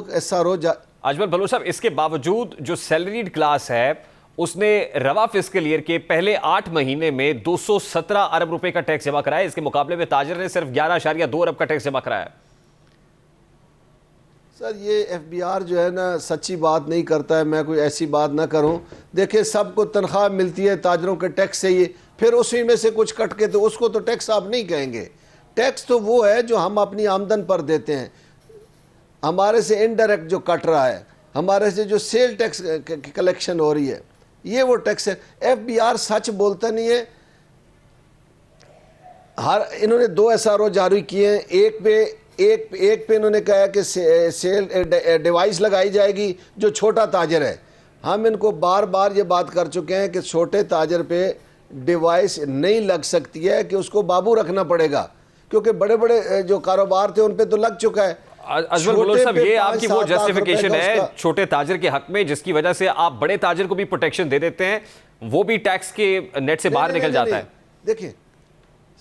अजमल बलोच साहब, इसके बावजूद जो सैलरीड क्लास है उसने रवा फिस्कल ईयर के पहले 8 महीने में 217 अरब रुपए का टैक्स जमा कराया। इसके मुकाबले में ताजर ने सिर्फ 11.2 अरब का टैक्स जमा कराया।
सर, ये एफबीआर जो है ना सच्ची बात नहीं करता है, मैं कोई ऐसी बात ना करूं। देखिए, सबको तनख्वाह मिलती है ताजरों के टैक्स से ही, फिर उसी में से कुछ कट के तो उसको तो टैक्स आप नहीं कहेंगे। टैक्स तो वो है जो हम अपनी आमदन पर देते हैं, हमारे से इनडायरेक्ट जो कट रहा है, हमारे से जो सेल टैक्स कलेक्शन हो रही है, ये वो टैक्स है। एफबीआर सच बोलता नहीं है। इन्होंने 2 SRO जारी किए हैं, एक पे इन्होंने कहा कि सेल डिवाइस लगाई जाएगी जो छोटा ताजर है। हम इनको बार बार ये बात कर चुके हैं कि छोटे ताजर पे डिवाइस नहीं लग सकती है, कि उसको बाबू रखना पड़ेगा, क्योंकि बड़े बड़े जो कारोबार थे उन पे तो लग चुका है।
अजमल बलोच साहब, ये आपकी वो जस्टिफिकेशन है छोटे ताजर के हक में जिसकी वजह से आप बड़े ताजर को भी प्रोटेक्शन दे देते हैं, वो भी टैक्स के नेट से बाहर निकल जाता है।
देखिए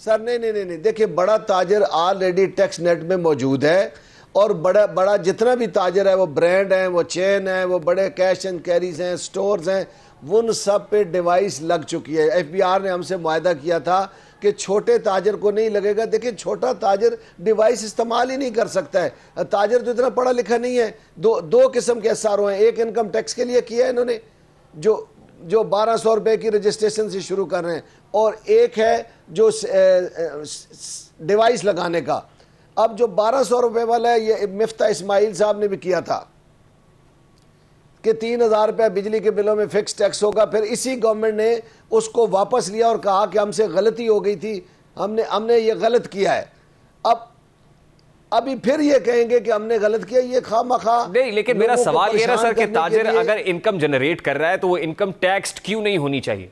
सर, नहीं, देखिए, बड़ा ताजर ऑलरेडी टैक्स नेट में मौजूद है और बड़ा जितना भी ताजर है, वो ब्रांड है, वो चेन है, वो बड़े कैश एंड कैरीज हैं, स्टोर्स हैं, उन सब पे डिवाइस लग चुकी है। एफबीआर ने हमसे मुआहदा किया था कि छोटे ताजर को नहीं लगेगा। देखिए, छोटा ताजर डिवाइस इस्तेमाल ही नहीं कर सकता है। ताजर तो इतना पढ़ा लिखा नहीं है। दो किस्म के SRO हैं, एक इनकम टैक्स के लिए किया है इन्होंने जो 1200 रुपये की रजिस्ट्रेशन से शुरू कर रहे हैं, और एक है जो डिवाइस लगाने का। अब जो 1200 रुपये वाला है, ये मिफ्ता इस्माइल साहब ने भी किया था कि 3000 रुपया बिजली के बिलों में फिक्स टैक्स होगा। फिर इसी गवर्नमेंट ने उसको वापस लिया और कहा कि हमसे गलती हो गई थी, हमने ये गलत किया है। अभी फिर ये कहेंगे कि हमने गलत किया, ये खामखा
नहीं। लेकिन मेरा सवाल ये रहा सर कि ताजिर अगर इनकम जनरेट कर रहा है तो वो इनकम टैक्स क्यों नहीं होनी चाहिए?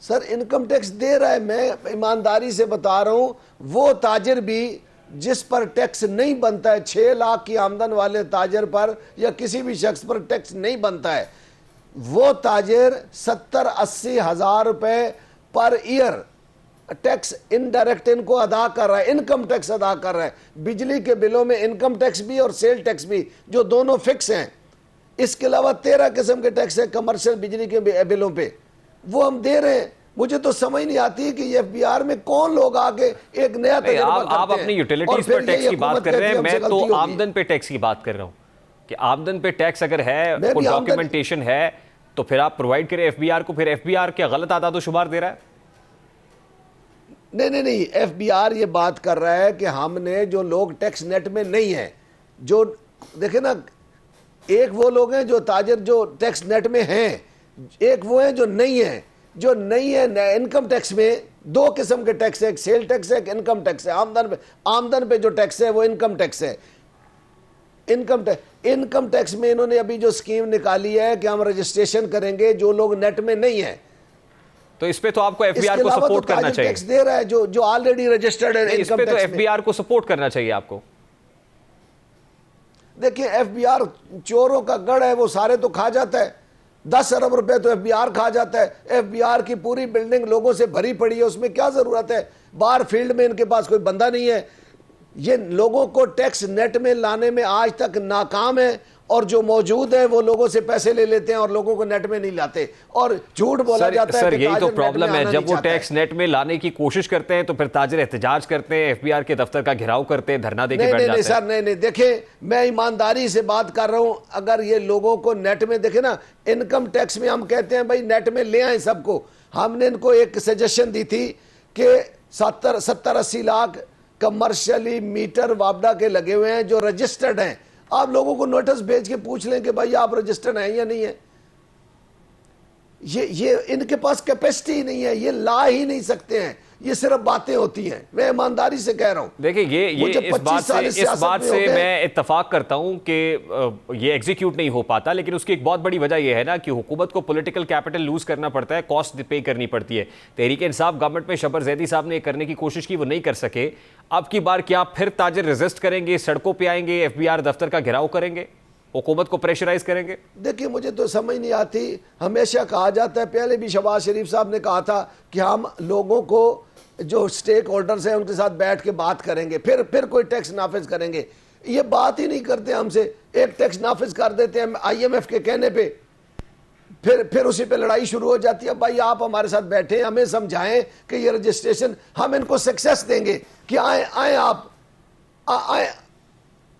सर, इनकम टैक्स दे रहा है, मैं ईमानदारी से बता रहा हूं। वो ताजिर भी जिस पर टैक्स नहीं बनता है, 6 लाख की आमदन वाले ताजिर पर या किसी भी शख्स पर टैक्स नहीं बनता है, वो ताजिर 70-80 हज़ार रुपये पर ईयर टैक्स इनडायरेक्ट इनको अदा कर रहा है, इनकम टैक्स अदा कर रहा है। बिजली के बिलों में इनकम टैक्स भी और सेल टैक्स भी, जो दोनों फिक्स हैं। इसके अलावा 13 किस्म के टैक्स है कमर्शियल बिजली के बिलों पे, वो हम दे रहे हैं। मुझे तो समझ नहीं आती कि ये एफबीआर में कौन लोग आके एक नया तजुर्बा करते हैं।
आप अपनी यूटिलिटीज पर टैक्स की बात कर रहे हैं, मैं तो आमदन पे टैक्स की बात कर रहा हूं कि आमदन पे टैक्स अगर है, कोई डॉक्यूमेंटेशन है तो फिर आप प्रोवाइड करें एफबीआर को। फिर एफबीआर क्या गलत आदाद व शुमार दे रहा है?
नहीं, एफबीआर ये बात कर रहा है कि हमने जो लोग टैक्स नेट में नहीं है, जो देखे ना, एक वो लोग हैं जो ताजर जो टैक्स नेट में हैं, एक वो हैं जो नहीं है। जो नहीं है इनकम टैक्स में दो किस्म के टैक्स है, एक सेल टैक्स है, एक इनकम टैक्स है। आमदन पे जो टैक्स है वो इनकम टैक्स है। इनकम टैक्स में इन्होंने अभी जो स्कीम निकाली है कि हम रजिस्ट्रेशन करेंगे जो लोग नेट में नहीं है,
तो इस पे तो आपको एफबीआर को सपोर्ट करना चाहिए।
टैक्स दे रहा है जो ऑलरेडी रजिस्टर्ड है
इस पे तो एफबीआर को सपोर्ट करना चाहिए आपको।
देखिए एफबीआर चोरों का गढ़ है, वो सारे तो खा जाता है। 10 अरब रुपए तो एफबीआर खा जाता है। एफबीआर की पूरी बिल्डिंग लोगों से भरी पड़ी है, उसमें क्या जरूरत है? बाहर फील्ड में इनके पास कोई बंदा नहीं है। ये लोगों को टैक्स नेट में लाने में आज तक नाकाम है, और जो मौजूद है वो लोगों से पैसे ले लेते हैं और लोगों को नेट में नहीं लाते, और झूठ बोला जाता है।
सर यही तो प्रॉब्लम है, जब वो टैक्स नेट में लाने की कोशिश करते हैं तो फिर ताजिर एहतजाज करते हैं, एफबीआर के दफ्तर का घेराव करते हैं, धरना देके बैठ जाते हैं।
सर नहीं, देखिए मैं ईमानदारी से बात कर रहा हूं। अगर ये लोगों को नेट में देखे ना, इनकम टैक्स में हम कहते हैं भाई नेट में ले आए सबको। हमने इनको एक सजेशन दी थी कि 70-80 लाख कमर्शियली मीटर वापडा के लगे हुए हैं जो रजिस्टर्ड हैं। आप लोगों को नोटिस भेज के पूछ लें कि भाई आप रजिस्टर्ड हैं या नहीं है। ये इनके पास कैपेसिटी ही नहीं है, ये ला ही नहीं सकते हैं, ये सिर्फ बातें होती हैं। मैं ईमानदारी से कह रहा हूं।
देखिए ये इस बात से मैं इत्तफाक करता हूं कि ये एग्जीक्यूट नहीं हो पाता, लेकिन उसकी एक बहुत बड़ी वजह यह है ना कि हुकूमत को पॉलिटिकल कैपिटल लूज करना पड़ता है, कॉस्ट पे करनी पड़ती है। तहरीक इंसाफ गवर्नमेंट में शबर जैदी साहब ने करने की कोशिश की, वो नहीं कर सके। अब की बार क्या फिर ताजिर रेजिस्ट करेंगे, सड़कों पर आएंगे, एफबीआर दफ्तर का घेराव करेंगे, हुकूमत को प्रेशराइज करेंगे?
देखिए मुझे तो समझ नहीं आती। हमेशा कहा जाता है, पहले भी शहबाज शरीफ साहब ने कहा था कि हम लोगों को जो स्टेक होल्डर्स हैं उनके साथ बैठ के बात करेंगे, फिर कोई टैक्स नाफिज करेंगे। ये बात ही नहीं करते हमसे। एक टैक्स नाफिज कर देते हैं IMF के कहने पे, फिर उसी पे लड़ाई शुरू हो जाती है। भाई आप हमारे साथ बैठे, हमें समझाएं कि ये रजिस्ट्रेशन, हम इनको सक्सेस देंगे कि आए आप आए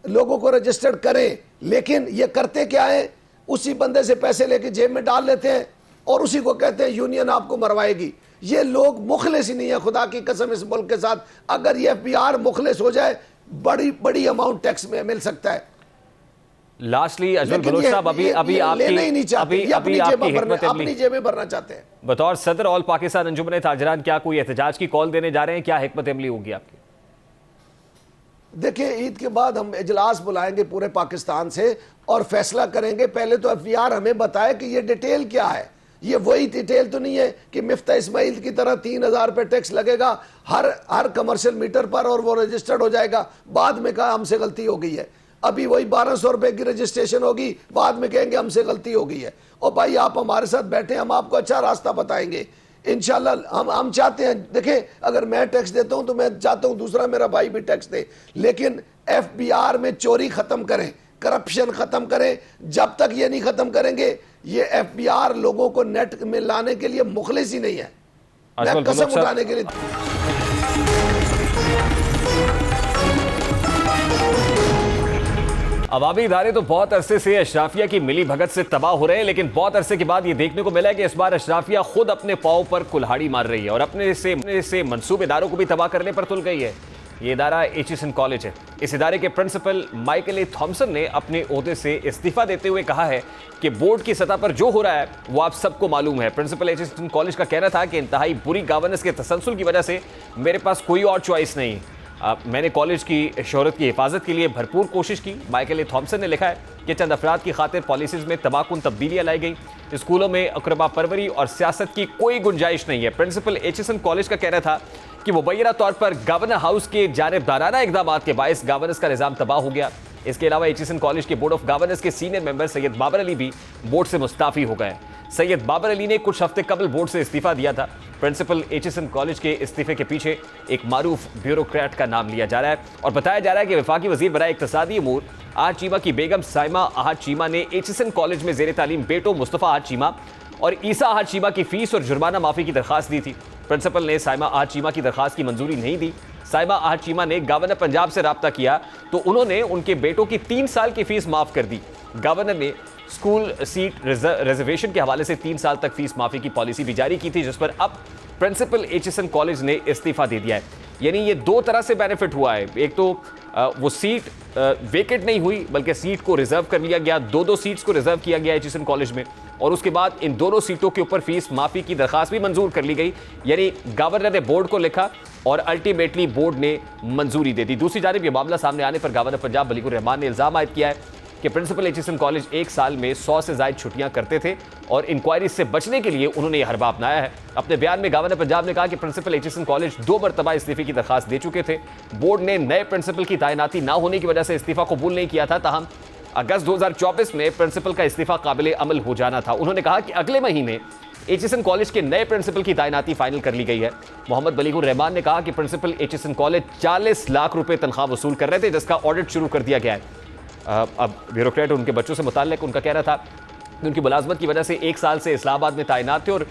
लोगों को रजिस्टर्ड करें। लेकिन ये करते क्या है, उसी बंदे से पैसे लेके जेब में डाल लेते हैं और उसी को कहते हैं यूनियन आपको मरवाएगी। ये लोग मुखलिस ही नहीं है, खुदा की कसम इस मुल्क के साथ। अगर ये एफबीआर मुखलिस हो जाए, बड़ी अमाउंट टैक्स में मिल सकता है।
लास्टली अजमल बलोच साहब, अभी
अपनी जेबें भरना चाहते हैं।
बतौर सदर ऑल पाकिस्तान अंजुमन ताजरान क्या कोई एहतजाज की कॉल देने जा रहे हैं? क्या हिकमत अमली होगी आपकी?
देखिए ईद के बाद हम इजलास बुलाएंगे पूरे पाकिस्तान से और फैसला करेंगे। पहले तो एफबीआर हमें बताए कि ये डिटेल क्या है। ये वही डिटेल तो नहीं है कि मिफ्ता इस्माइल की तरह 3000 रुपये टैक्स लगेगा हर कमर्शियल मीटर पर और वो रजिस्टर्ड हो जाएगा। बाद में कहा हमसे गलती हो गई है। अभी वही 1200 रुपये की रजिस्ट्रेशन होगी, बाद में कहेंगे हमसे गलती हो गई है। और भाई आप हमारे साथ बैठे, हम आपको अच्छा रास्ता बताएंगे इंशाल्लाह। हम चाहते हैं, देखें अगर मैं टैक्स देता हूं तो मैं चाहता हूं दूसरा मेरा भाई भी टैक्स दे, लेकिन एफबीआर में चोरी खत्म करें, करप्शन खत्म करें। जब तक ये नहीं खत्म करेंगे, ये एफबीआर लोगों को नेट में लाने के लिए मुखलिस ही नहीं है। मैं कसम उठाने के लिए।
अवामी इदारे तो बहुत अरसे से अशराफिया की मिली भगत से तबाह हो रहे हैं, लेकिन बहुत अरसे के बाद ये देखने को मिला है कि इस बार अशराफिया खुद अपने पांव पर कुल्हाड़ी मार रही है और अपने से मंसूब इदारों को भी तबाह करने पर तुल गई है। ये इदारा एचिसन कॉलेज है। इस इदारे के प्रिंसिपल माइकल ए थॉमसन ने अपने ओहदे से इस्तीफा देते हुए कहा है कि बोर्ड की सतह पर जो हो रहा है वो आप सबको मालूम है। प्रिंसिपल एचिसन कॉलेज का कहना था कि इंतहाई बुरी गवर्नेंस के तसलसल की वजह से मेरे पास कोई और चॉइस नहीं। मैंने कॉलेज की शोहरत की हिफाजत के लिए भरपूर कोशिश की। माइकल ए थॉमसन ने लिखा है कि चंद अफराद की खातिर पॉलिसीज़ में तबाहकुन तब्दीलियाँ लाई गई। स्कूलों में अकरबा परवरी और सियासत की कोई गुंजाइश नहीं है। प्रिंसिपल एचिसन कॉलेज का कहना था कि मुबैना तौर पर गवर्नर हाउस के जानिबदाराना इक़दाम के बायस गवर्नेंस का निज़ाम तबाह हो गया। इसके अलावा एचिसन कॉलेज के बोर्ड ऑफ गवर्नेंस के सीनियर मेंबर सैयद बाबर अली भी बोर्ड से मुस्ताफ़ी हो गए। सैयद बाबर अली ने कुछ हफ्ते कबल बोर्ड से इस्तीफा दिया था। प्रिंसिपल एचिसन कॉलेज के इस्तीफे के पीछे एक मारूफ ब्यूरोक्रेट का नाम लिया जा रहा है और बताया जा रहा है कि वफाकी वजीर बराए इक्तसादी अमूर आहद चीमा की बेगम साइमा आहद चीमा ने एचिसन कॉलेज में ज़ेर तालीम बेटो मुस्तफ़ा आहद चीमा और ईसा आहद चीमा की फीस और जुर्माना माफी की दरखास्त दी थी। प्रिंसिपल ने साइमा आहद चीमा की दरखास्त की मंजूरी नहीं दी। साइमा आहद चीमा ने गवर्नर पंजाब से राब्ता किया तो उन्होंने उनके बेटों की 3 साल की फीस माफ कर दी। गवर्नर ने स्कूल सीट रिजर्वेशन के हवाले से 3 साल तक फीस माफी की पॉलिसी भी जारी की थी, जिस पर अब प्रिंसिपल एचएसएन कॉलेज ने इस्तीफा दे दिया है। यानी ये 2 तरह से बेनिफिट हुआ है। एक तो वो सीट वेकेट नहीं हुई बल्कि सीट को रिजर्व कर लिया गया, 2 सीट्स को रिजर्व किया गया एचएसएन कॉलेज में, और उसके बाद इन दोनों सीटों के ऊपर फीस माफी की दरखास्त भी मंजूर कर ली गई। यानी गवर्नर ने बोर्ड को लिखा और अल्टीमेटली बोर्ड ने मंजूरी दे दी। दूसरी जानिब ये मामला सामने आने पर गवर्नर पंजाब बलीकुर रहमान ने इल्जाम आयद किया है कि प्रिंसिपल एचएसएन कॉलेज 1 साल में 100 से ज्यादा छुट्टियां करते थे और इंक्वायरी से बचने के लिए उन्होंने यह हरबा अपनाया है। अपने बयान में गवर्नर पंजाब ने कहा कि प्रिंसिपल एचएसएन कॉलेज 2 मरतबा इस्तीफे की दरखास्त दे चुके थे। बोर्ड ने नए प्रिंसिपल की तैनाती ना होने की वजह से इस्तीफा कबूल नहीं किया था, ताहम अगस्त 2024 में प्रिंसिपल का इस्तीफा काबिल अमल हो जाना था। उन्होंने कहा कि अगले महीने एचएसएन कॉलेज के नए प्रिंसिपल की तैनाती फाइनल कर ली गई है। मोहम्मद बलीकुर रहमान ने कहा कि प्रिंसिपल एचएसएन कॉलेज 40 लाख रुपए तनख्वाह वसूल कर रहे थे, जिसका ऑडिट शुरू कर दिया गया है। अब ब्यूरोक्रेट उनके बच्चों से मुताल्लिक उनका कहना था कि उनकी मुलाजमत की वजह से 1 साल से इस्लामाबाद में तैनात थे और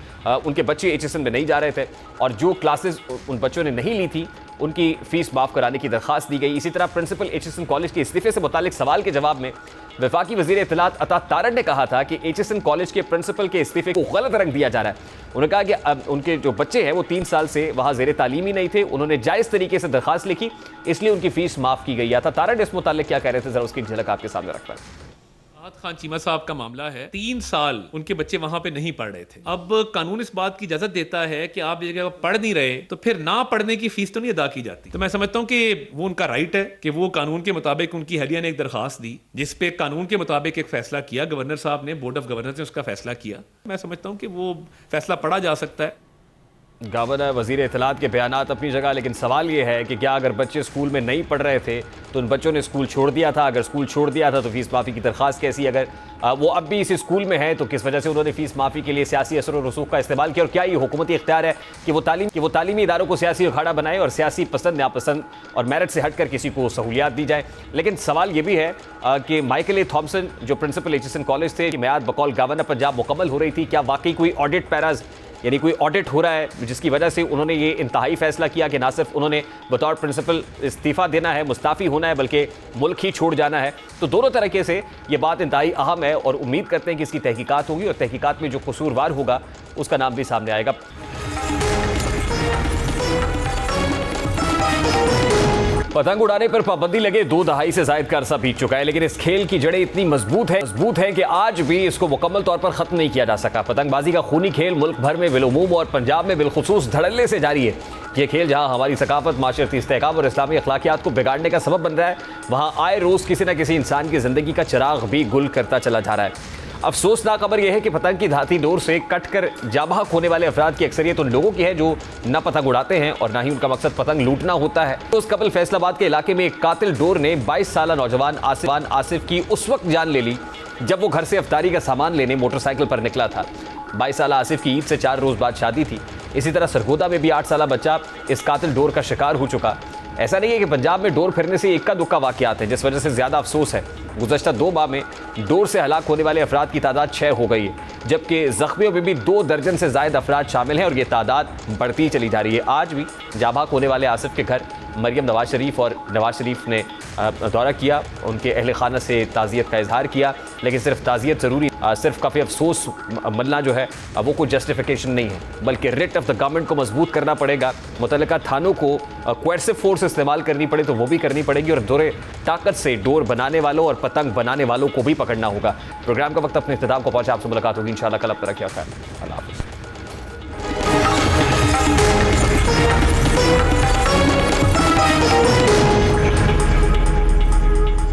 उनके बच्चे एचएसएन में नहीं जा रहे थे और जो क्लासेस उन बच्चों ने नहीं ली थी उनकी फीस माफ कराने की दरखास्त दी गई। इसी तरह प्रिंसिपल एचएसएन कॉलेज के इस्तीफे से मुताल्लिक सवाल के जवाब में वफाकी वजीर इत्तलात अता तारड़ ने कहा था कि एचएसएन कॉलेज के प्रिंसिपल के इस्तीफे को गलत रंग दिया जा रहा है। उन्होंने कहा कि अब उनके जो बच्चे हैं वो 3 साल से वहाँ ज़ेर तालीम ही नहीं थे, उन्होंने जायज़ तरीके से दरखास्त लिखी, इसलिए उनकी फीस माफ़ की गई। अता तारड़ इस मुताल्लिक क्या कह रहे थे, ज़रा उसकी झलक आपके सामने रखता है।
खान चीमा साहब का मामला है, 3 साल उनके बच्चे वहां पे नहीं पढ़ रहे थे। अब कानून इस बात की इजाजत देता है कि आप जगह पढ़ नहीं रहे तो फिर ना पढ़ने की फीस तो नहीं अदा की जाती। तो मैं समझता हूं कि वो उनका राइट है कि वो कानून के मुताबिक, उनकी अहलिया ने एक दरखास्त दी जिसपे कानून के मुताबिक एक फैसला किया, गवर्नर साहब ने, बोर्ड ऑफ गवर्नर ने उसका फैसला किया। मैं समझता हूँ कि वो फैसला पढ़ा जा सकता है।
गवर्नर वजीर इत्तलात के बयानात अपनी जगह, लेकिन सवाल ये है कि क्या अगर बच्चे स्कूल में नहीं पढ़ रहे थे तो उन बच्चों ने स्कूल छोड़ दिया था? अगर स्कूल छोड़ दिया था तो फीस माफ़ी की दरख्वास्त कैसी? अगर वो अब भी इस स्कूल में है तो किस वजह से उन्होंने फीस माफ़ी के लिए सियासी असर और रसूख का इस्तेमाल किया? और क्या ये हुकूमती इख्तियार है कि वो तालीमी इदारों को सियासी अखाड़ा बनाए और सियासी पसंद नापसंद और मेरिट से हटकर किसी को सहूलियात दी जाए? लेकिन सवाल ये भी है कि माइकल ए थॉम्सन जो प्रिंसिपल एचएसएन कॉलेज थे, मियाद बकौल गवर्नर पंजाब मुकम्मल हो रही थी, क्या वाकई कोई ऑडिट पैराज यानी कोई ऑडिट हो रहा है जिसकी वजह से उन्होंने ये इंतहाई फैसला किया कि ना सिर्फ उन्होंने बतौर प्रिंसिपल इस्तीफ़ा देना है, मुस्ताफ़ी होना है, बल्कि मुल्क ही छोड़ जाना है? तो दोनों तरीके से ये बात इंतहाई अहम है और उम्मीद करते हैं कि इसकी तहकीकात होगी और तहकीकात में जो कसूरवार होगा उसका नाम भी सामने आएगा। पतंग उड़ाने पर पाबंदी लगे 2 दहाई से जायद का अरसा बीत चुका है, लेकिन इस खेल की जड़ें इतनी मजबूत हैं कि आज भी इसको मुकम्मल तौर पर खत्म नहीं किया जा सका। पतंगबाजी का खूनी खेल मुल्क भर में बिलउमूम और पंजाब में बिलखुसूस धड़ल्ले से जारी है। ये खेल जहां हमारी सकाफत, माशरती इस्तेहकाम और इस्लामी अखलाकियात को बिगाड़ने का सबब बन रहा है, वहां आए रोज़ किसी न किसी इंसान की ज़िंदगी का चिराग भी गुल करता चला जा रहा है। अफसोसनाक खबर यह है कि पतंग की धाती डोर से कट कर जाबाक होने वाले अफराद की अक्सरियत उन लोगों की है जो न पतंग उड़ाते हैं और ना ही उनका मकसद पतंग लूटना होता है। उस कबल फैसलाबाद के इलाके में एक कातिल डोर ने 22 साल नौजवान आसिफ की उस वक्त जान ले ली जब वो घर से अफ्तारी का सामान लेने मोटरसाइकिल पर निकला था। 22 साल आसिफ की ईद से 4 रोज़ बाद शादी थी। इसी तरह सरगोदा में भी 8 साल बच्चा इस कातिल डोर का शिकार हो चुका। ऐसा नहीं है कि पंजाब में डोर फिरने से इक्का दुक्का वाक़यात हैं, जिस वजह से ज़्यादा अफसोस है। गुज़श्ता 2 माह में डोर से हलाक होने वाले अफराद की तादाद 6 हो गई है, जबकि ज़ख्मियों में भी 2 दर्जन से ज़ायद अफराद शामिल हैं और ये तादाद बढ़ती चली जा रही है। आज भी जाबाक होने वाले आसिफ के घर मरियम नवाज शरीफ और नवाज शरीफ ने दौरा किया, उनके अहल खाना से ताज़ियत का इजहार किया, लेकिन सिर्फ ताज़ियत ज़रूरी, सिर्फ काफ़ी अफसोस मलना जो है वो कोई जस्टिफिकेशन नहीं है, बल्कि रिट ऑफ द गवर्नमेंट को मजबूत करना पड़ेगा। मुतल्लिका थानों को कोएर्सिव फोर्स इस्तेमाल करनी पड़े तो वो भी करनी पड़ेगी और दौरे ताकत से डोर बनाने वालों और पतंग बनाने वालों को भी पकड़ना होगा। प्रोग्राम का वक्त अपने इख्तिताम को पहुंचा। आपसे मुलाकात होगी इंशाल्लाह कल। अब तक क्या ख्याल। अल्लाह हाफ़िज़।